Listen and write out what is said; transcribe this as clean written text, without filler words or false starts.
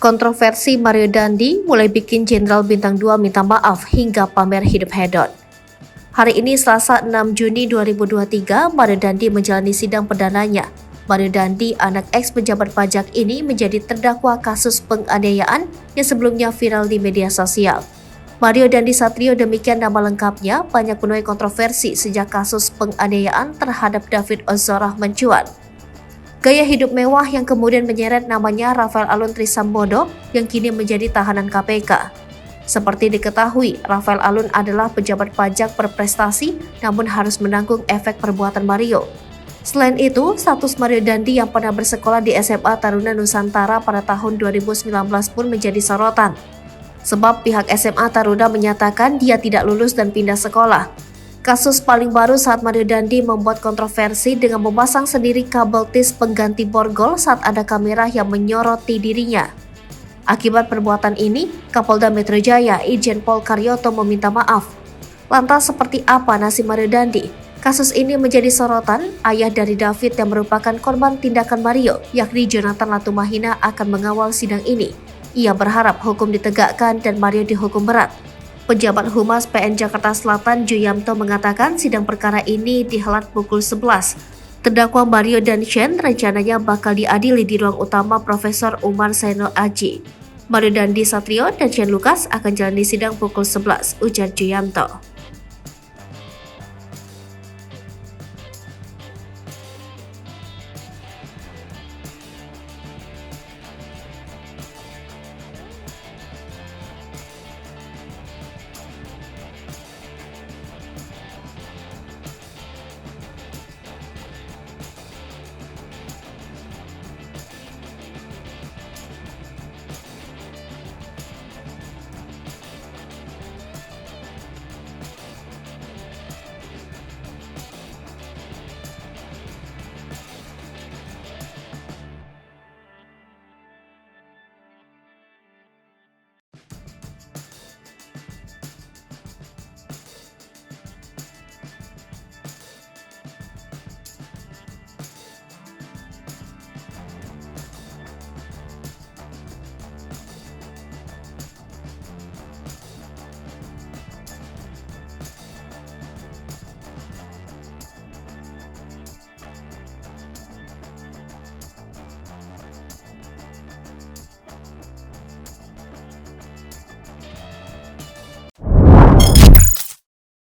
Kontroversi Mario Dandi mulai bikin Jenderal Bintang 2 minta maaf hingga pamer hidup hedon. Hari ini Selasa 6 Juni 2023, Mario Dandi menjalani sidang perdananya. Mario Dandi, anak ex-pejabat pajak ini menjadi terdakwa kasus penganiayaan yang sebelumnya viral di media sosial. Mario Dandi Satrio, demikian nama lengkapnya, banyak menuai kontroversi sejak kasus penganiayaan terhadap David Ozora mencuat. Gaya hidup mewah yang kemudian menyeret namanya Rafael Alun Trisambodo yang kini menjadi tahanan KPK. Seperti diketahui, Rafael Alun adalah pejabat pajak berprestasi namun harus menanggung efek perbuatan Mario. Selain itu, status Mario Dandi yang pernah bersekolah di SMA Taruna Nusantara pada tahun 2019 pun menjadi sorotan. Sebab pihak SMA Taruna menyatakan dia tidak lulus dan pindah sekolah. Kasus paling baru saat Mario Dandi membuat kontroversi dengan memasang sendiri kabel tis pengganti borgol saat ada kamera yang menyoroti dirinya. Akibat perbuatan ini, Kapolda Metro Jaya Irjen Pol Karyoto meminta maaf. Lantas seperti apa nasib Mario Dandi? Kasus ini menjadi sorotan. Ayah dari David yang merupakan korban tindakan Mario, yakni Jonathan Latumahina, akan mengawal sidang ini. Ia berharap hukum ditegakkan dan Mario dihukum berat. Pejabat Humas PN Jakarta Selatan Juyamto mengatakan sidang perkara ini dihelat pukul 11. Terdakwa Mario dan Shane rencananya bakal diadili di ruang utama Profesor Umar Zainul Aji. Mario Dandi Satrio dan Shane Lucas akan jalani sidang pukul 11, ujar Juyamto.